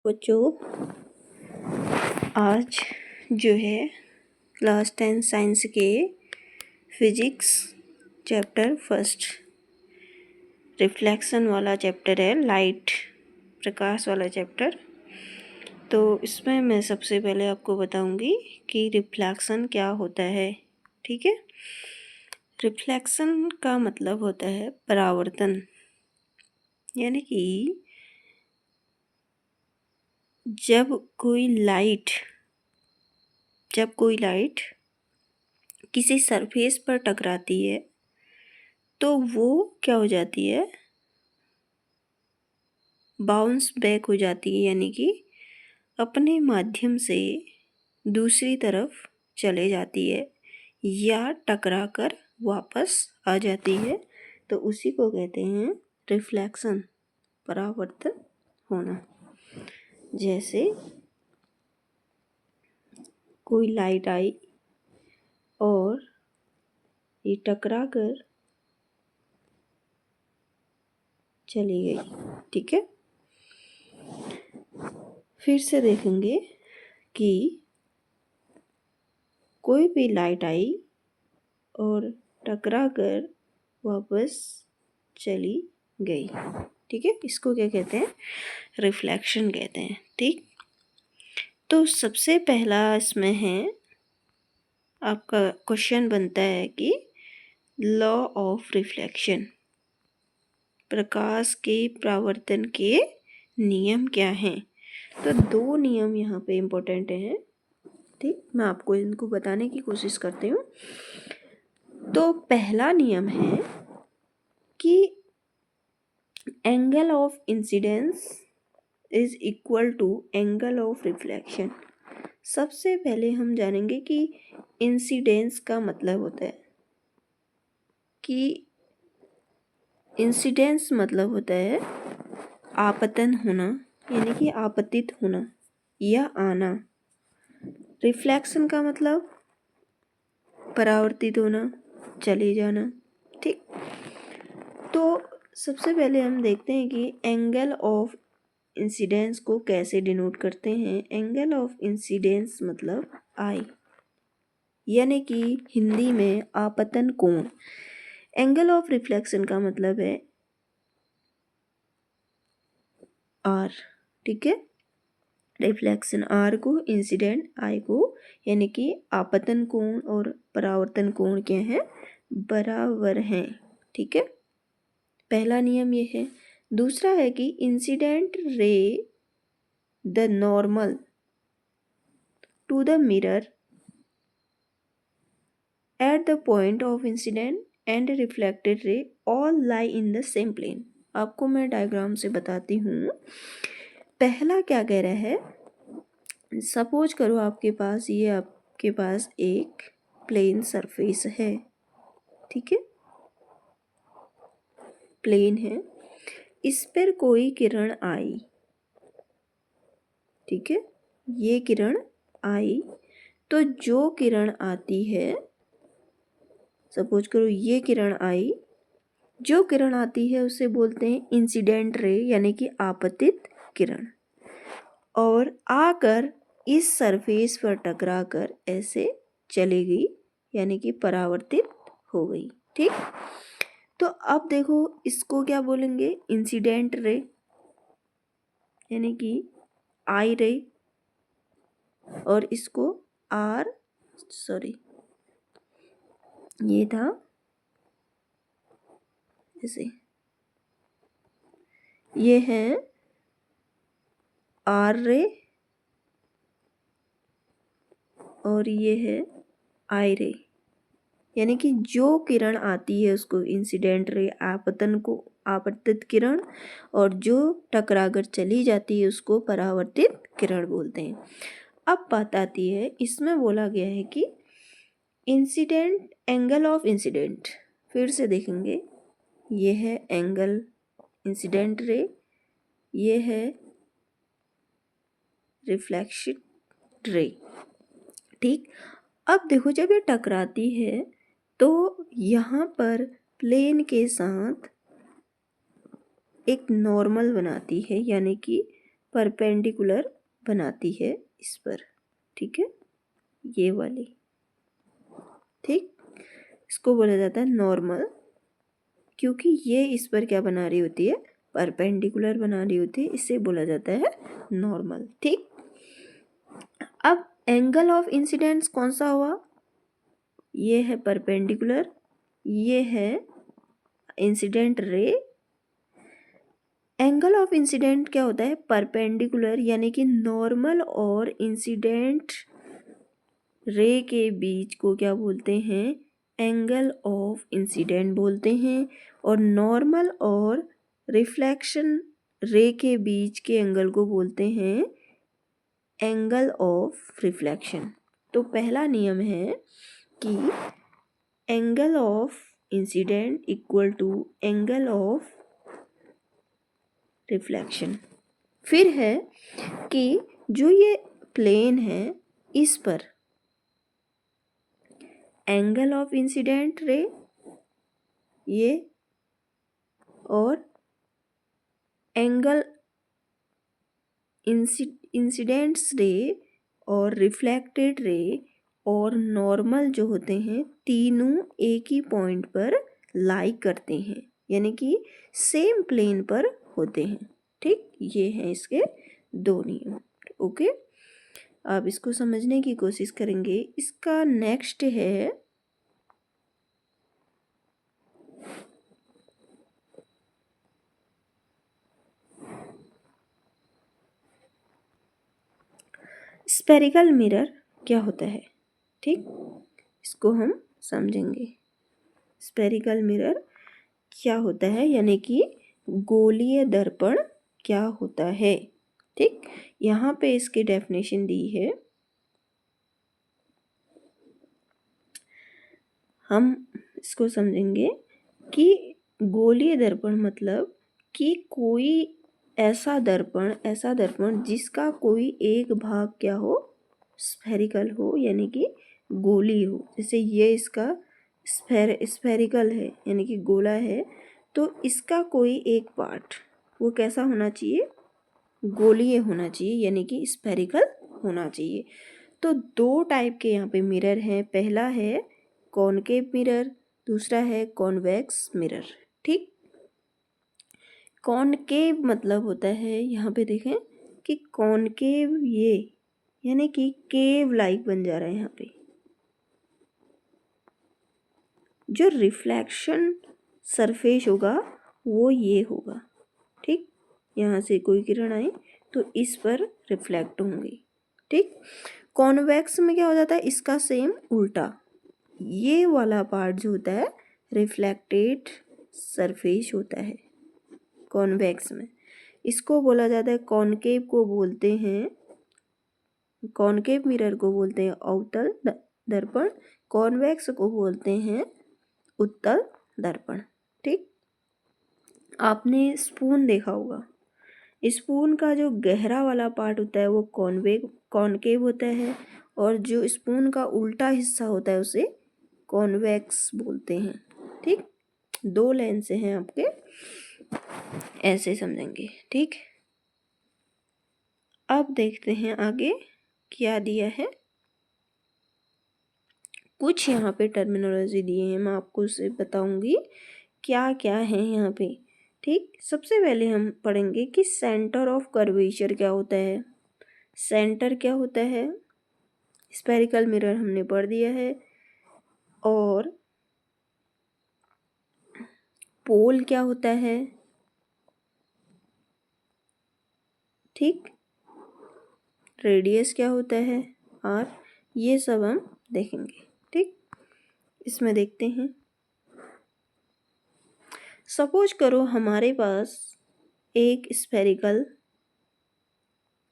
बच्चों, आज जो है क्लास 10 साइंस के फिजिक्स चैप्टर फर्स्ट रिफ्लेक्शन वाला चैप्टर है, लाइट प्रकाश वाला चैप्टर। तो इसमें मैं सबसे पहले आपको बताऊंगी कि रिफ्लेक्शन क्या होता है। ठीक है, रिफ्लेक्शन का मतलब होता है परावर्तन, यानी कि जब कोई लाइट किसी सरफेस पर टकराती है तो वो क्या हो जाती है, बाउंस बैक हो जाती है, यानी कि अपने माध्यम से दूसरी तरफ चले जाती है या टकरा कर वापस आ जाती है। तो उसी को कहते हैं रिफ्लेक्शन, परावर्तन होना। जैसे कोई लाइट आई और ये टकरा कर चली गई। ठीक है, फिर से देखेंगे कि कोई भी लाइट आई और टकरा कर वापस चली गई। ठीक है, इसको क्या कहते हैं, रिफ्लेक्शन कहते हैं। ठीक, तो सबसे पहला इसमें है, आपका क्वेश्चन बनता है कि लॉ ऑफ रिफ्लेक्शन, प्रकाश के परावर्तन के नियम क्या हैं। तो दो नियम यहाँ पे इम्पोर्टेंट हैं। ठीक, मैं आपको इनको बताने की कोशिश करती हूँ। तो पहला नियम है कि angle of incidence is equal to angle of reflection. सबसे पहले हम जानेंगे कि इंसिडेंस का मतलब होता है कि इंसिडेंस मतलब होता है आपतन होना, यानी कि आपतित होना या आना। रिफ्लेक्शन का मतलब परावर्तित होना, चले जाना। ठीक, तो सबसे पहले हम देखते हैं कि एंगल ऑफ इंसिडेंस को कैसे डिनोट करते हैं। एंगल ऑफ इंसिडेंस मतलब आई, यानी कि हिंदी में आपतन कोण। एंगल ऑफ रिफ्लेक्शन का मतलब है आर। ठीक है, रिफ्लेक्शन आर को, इंसिडेंट आई को, यानी कि आपतन कोण और परावर्तन कोण क्या है, बराबर हैं। ठीक है, पहला नियम ये है। दूसरा है कि incident ray the normal to the mirror at the point of incident and reflected ray all lie in the same plane. आपको मैं डायग्राम से बताती हूँ। पहला क्या कह रहा है, सपोज करो आपके पास एक प्लेन सरफेस है। ठीक है, प्लेन है, इस पर कोई किरण आई। ठीक है, ये किरण आई, तो जो किरण आती है, सपोज करो ये किरण आई, जो किरण आती है उसे बोलते हैं इंसिडेंट रे, यानी कि आपतित किरण, और आकर इस सरफेस पर टकरा कर ऐसे चली गई, यानी कि परावर्तित हो गई। ठीक, तो अब देखो इसको क्या बोलेंगे, इंसिडेंट रे, यानी कि आई रे, और इसको ये था ऐसे, ये है आर रे और ये है आई रे, यानी कि जो किरण आती है उसको इंसिडेंट रे, आपतित किरण, और जो टकरा कर चली जाती है उसको परावर्तित किरण बोलते हैं। अब बात आती है, इसमें बोला गया है कि इंसिडेंट, एंगल ऑफ इंसिडेंट, फिर से देखेंगे, ये है एंगल इंसिडेंट रे, ये है रिफ्लेक्शन रे। ठीक, अब देखो जब ये टकराती है तो यहाँ पर प्लेन के साथ एक नॉर्मल बनाती है, यानी कि परपेंडिकुलर बनाती है इस पर, ठीक है, ये वाली, ठीक। इसको बोला जाता है नॉर्मल, क्योंकि ये इस पर क्या बना रही होती है, परपेंडिकुलर बना रही होती है, इसे बोला जाता है नॉर्मल, ठीक। अब एंगल ऑफ इंसिडेंस कौन सा हुआ, ये है परपेंडिकुलर, ये है incident ray. Angle of incident क्या होता है, परपेंडिकुलर, यानी कि नॉर्मल और इंसिडेंट रे के बीच को क्या बोलते हैं, एंगल ऑफ इंसिडेंट बोलते हैं। और नॉर्मल और रिफ्लेक्शन रे के बीच के एंगल को बोलते हैं एंगल ऑफ रिफ्लेक्शन। तो पहला नियम है कि angle of incident equal to angle of reflection. फिर है कि जो ये प्लेन है इस पर एंगल ऑफ इंसिडेंट रे ये और एंगल इंसिडेंट्स रे और रिफ्लेक्टेड रे और नॉर्मल जो होते हैं तीनों एक ही पॉइंट पर लाई करते हैं, यानी कि सेम प्लेन पर होते हैं, ठीक। ये हैं इसके दो नियम, ओके। अब इसको समझने की कोशिश करेंगे। इसका नेक्स्ट है स्पेरिकल मिरर क्या होता है, ठीक। इसको हम समझेंगे। स्पेरिकल मिरर क्या होता है, यानी कि गोलीय दर्पण क्या होता है, ठीक। यहाँ पे इसकी डेफिनेशन दी है, हम इसको समझेंगे कि गोलीय दर्पण मतलब कि कोई ऐसा दर्पण जिसका कोई एक भाग क्या हो, स्फेरिकल हो, यानी कि गोली हो। जैसे ये इसका स्फेरिकल है, यानी कि गोला है, तो इसका कोई एक पार्ट वो कैसा होना चाहिए, गोलीय होना चाहिए, यानी कि स्फेरिकल होना चाहिए। तो दो टाइप के यहाँ पे मिरर हैं। पहला है कॉनकेव मिरर, दूसरा है कॉन्वेक्स मिरर, ठीक। कॉनकेव मतलब होता है, यहाँ पे देखें कि कॉनकेव ये यानी कि केव लाइक बन जा रहा है। यहाँ पे जो रिफ्लेक्शन सरफेस होगा वो ये होगा, ठीक। यहाँ से कोई किरण आए तो इस पर रिफ्लेक्ट होंगी, ठीक। कॉन्वेक्स में क्या हो जाता है, इसका सेम उल्टा, ये वाला पार्ट जो होता है रिफ्लेक्टेड सरफेस होता है कॉन्वेक्स में। इसको बोला जाता है, कॉनकेव को बोलते हैं, कॉनकेव मिरर को बोलते हैं अवतल दर्पण, कॉन्वेक्स को बोलते हैं उत्तल दर्पण, ठीक। आपने स्पून देखा होगा, स्पून का जो गहरा वाला पार्ट होता है वो कॉनकेव होता है, और जो स्पून का उल्टा हिस्सा होता है उसे कॉन्वेक्स बोलते हैं, ठीक। दो लेंस हैं आपके, ऐसे समझेंगे, ठीक। अब देखते हैं आगे क्या दिया है। कुछ यहाँ पे टर्मिनोलॉजी दिए हैं, मैं आपको उसे बताऊंगी क्या क्या है यहाँ पे, ठीक। सबसे पहले हम पढ़ेंगे कि सेंटर ऑफ कर्वेचर क्या होता है। सेंटर क्या होता है, स्पेरिकल मिरर हमने पढ़ दिया है। और पोल क्या होता है, ठीक। रेडियस क्या होता है, और ये सब हम देखेंगे, ठीक। इसमें देखते हैं, सपोज करो हमारे पास एक स्फेरिकल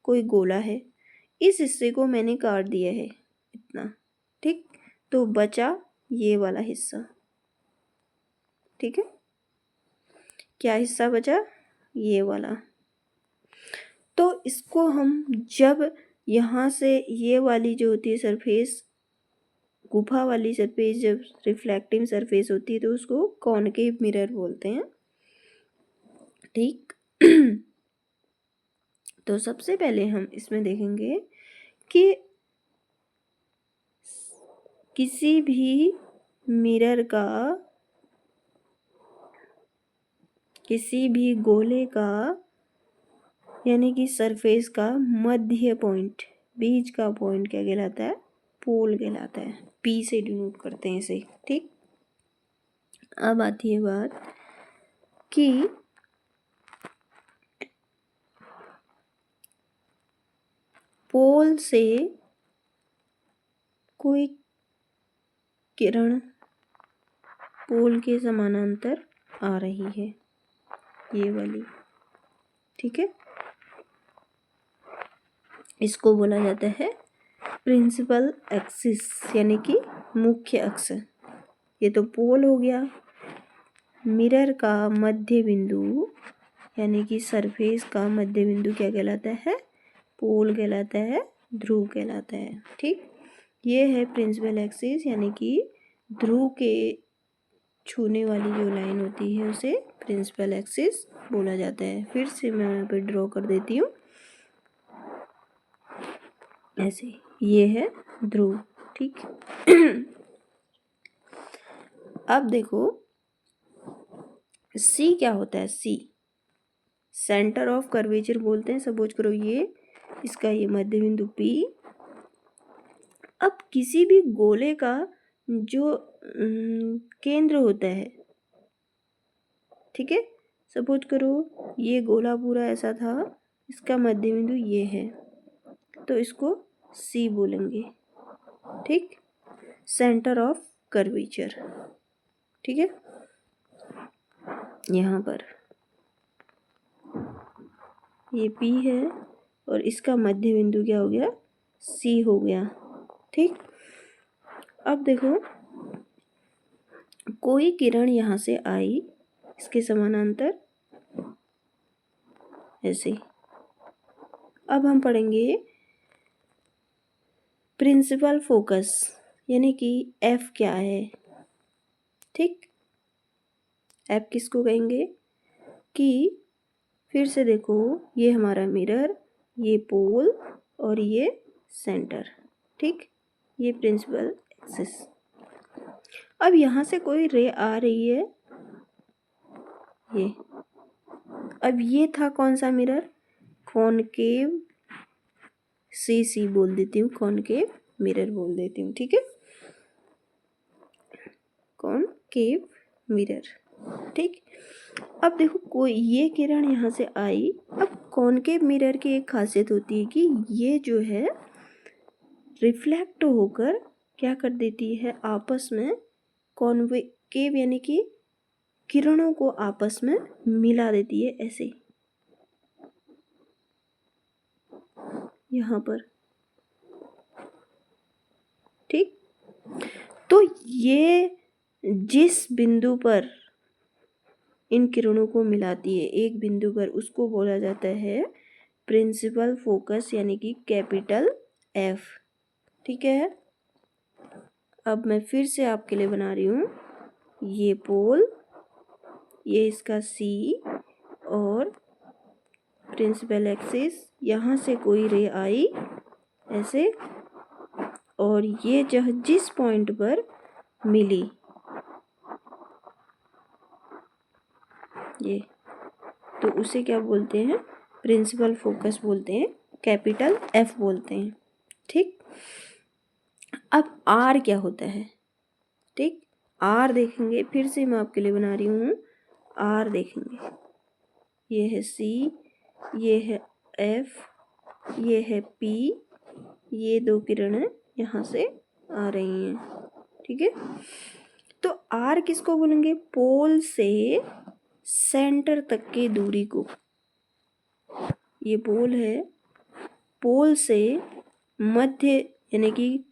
कोई गोला है, इस हिस्से को मैंने काट दिया है इतना, ठीक। तो बचा ये वाला हिस्सा, ठीक है। क्या हिस्सा बचा, ये वाला। तो इसको हम जब यहाँ से ये वाली जो होती है सरफेस, गुफा वाली सरफेस जब रिफ्लेक्टिंग सरफेस होती है तो उसको कॉनकेव मिरर बोलते हैं, ठीक। तो सबसे पहले हम इसमें देखेंगे कि किसी भी मिरर का, किसी भी गोले का यानी कि सरफेस का मध्य पॉइंट, बीच का पॉइंट क्या कहलाता है? पोल कहलाता है। पी से डिनोट करते हैं इसे। ठीक, अब आती है बात कि पोल से कोई किरण पोल के समानांतर आ रही है, ये वाली। ठीक है, इसको बोला जाता है प्रिंसिपल एक्सिस यानी कि मुख्य अक्ष। ये तो पोल हो गया। मिरर का मध्य बिंदु यानी कि सरफेस का मध्य बिंदु क्या कहलाता है? पोल कहलाता है, ध्रुव कहलाता है। ठीक, ये है प्रिंसिपल एक्सिस यानी कि ध्रुव के छूने वाली जो लाइन होती है उसे प्रिंसिपल एक्सिस बोला जाता है। फिर से मैं यहाँ पे ड्रॉ कर देती हूँ ऐसे, ये है ध्रुव। ठीक अब देखो सी क्या होता है? सी सेंटर ऑफ कर्वेचर बोलते हैं। सपोज करो ये इसका ये मध्य बिंदु पी। अब किसी भी गोले का जो केंद्र होता है, ठीक है, सपोज करो ये गोला पूरा ऐसा था, इसका मध्य बिंदु ये है, तो इसको सी बोलेंगे। ठीक, सेंटर ऑफ कर्वेचर। ठीक है, यहाँ पर ये पी है और इसका मध्य बिंदु क्या हो गया? सी हो गया। ठीक, अब देखो कोई किरण यहाँ से आई इसके समानांतर ऐसे। अब हम पढ़ेंगे प्रिंसिपल फोकस यानी कि एफ क्या है। ठीक, एफ किसको कहेंगे? कि फिर से देखो ये हमारा मिरर, ये पोल और ये सेंटर। ठीक, ये प्रिंसिपल एक्सिस। अब यहाँ से कोई रे आ रही है, ये। अब ये था कौन सा मिरर? कॉनकेव, सी बोल देती हूँ, कॉनकेव मिरर बोल देती हूँ। ठीक है, कॉनकेव मिरर। ठीक, अब देखो कोई ये किरण यहाँ से आई। अब कॉनकेव मिरर की एक खासियत होती है कि ये जो है रिफ्लेक्ट होकर क्या कर देती है? आपस में कॉन्वेकेव यानी कि किरणों को आपस में मिला देती है ऐसे, यहाँ पर। ठीक, तो ये जिस बिंदु पर इन किरणों को मिलाती है एक बिंदु पर, उसको बोला जाता है प्रिंसिपल फोकस यानी कि कैपिटल एफ। ठीक है, अब मैं फिर से आपके लिए बना रही हूँ ये पोल, ये इसका सी और प्रिंसिपल एक्सिस। यहाँ से कोई रे आई ऐसे और ये जिस पॉइंट पर मिली ये, तो उसे क्या बोलते हैं? प्रिंसिपल फोकस बोलते हैं, कैपिटल एफ बोलते हैं। ठीक, अब आर क्या होता है? ठीक, आर देखेंगे, फिर से मैं आपके लिए बना रही हूँ आर देखेंगे। ये है सी, ये है एफ, ये है पी, ये दो किरणें यहाँ से आ रही हैं। ठीक है, तो आर किसको बोलेंगे? पोल से सेंटर तक की दूरी को। ये पोल है, पोल से मध्य यानी कि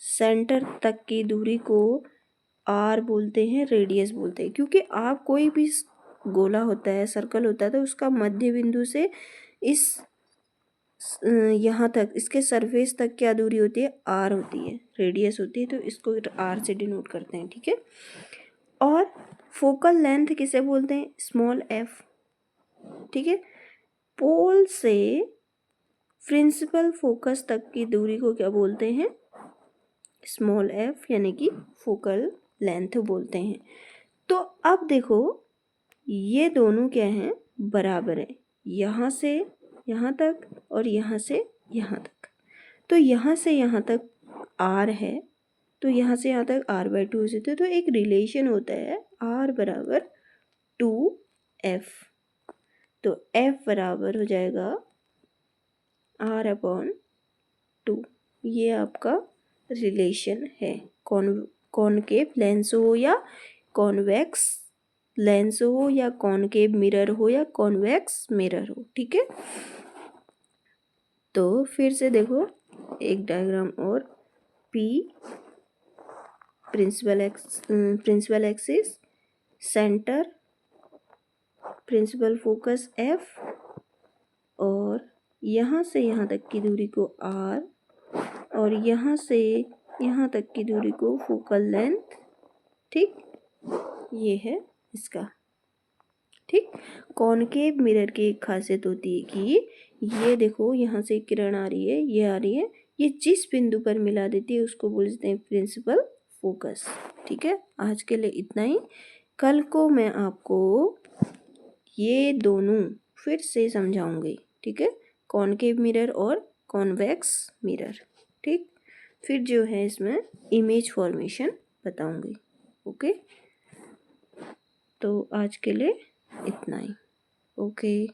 सेंटर तक की दूरी को आर बोलते हैं, रेडियस बोलते हैं। क्योंकि आप कोई भी गोला होता है, सर्कल होता है, तो उसका मध्य बिंदु से इस यहाँ तक, इसके सरफेस तक क्या दूरी होती है? आर होती है, रेडियस होती है। तो इसको आर से डिनोट करते हैं। ठीक है, और फोकल लेंथ किसे बोलते हैं? Small F. ठीक है, पोल से प्रिंसिपल फोकस तक की दूरी को क्या बोलते हैं? स्मॉल एफ, यानी कि फोकल लेंथ बोलते हैं। तो अब देखो ये दोनों क्या हैं? बराबर हैं, यहाँ से यहाँ तक और यहाँ से यहाँ तक। तो यहाँ से यहाँ तक r है, तो यहाँ से यहाँ तक r/2 से तो एक रिलेशन होता है r बराबर 2f। तो f बराबर हो जाएगा r/2। ये आपका रिलेशन है। कॉनकेव लेंस हो या कॉन्वेक्स लेंस हो या कॉनकेव मिरर हो या कॉन्वेक्स मिरर हो, ठीक है। तो फिर से देखो एक डायग्राम और, P principal axis, centre, principal focus F, और यहाँ से यहाँ तक की दूरी को R, और यहाँ से यहाँ तक की दूरी को फोकल लेंथ, ठीक। ये है इसका, ठीक। कॉनकेव मिरर की एक खासियत होती है कि ये देखो यहाँ से किरण आ रही है, ये आ रही है, ये जिस बिंदु पर मिला देती है उसको बोलते हैं प्रिंसिपल फोकस, ठीक है। आज के लिए इतना ही। कल को मैं आपको ये दोनों फिर से समझाऊंगी, ठीक है, कॉनकेव मिरर और कॉन्वेक्स मिरर, ठीक। फिर जो है इसमें इमेज फॉर्मेशन बताऊंगी, ओके। तो आज के लिए इतना ही, ओके।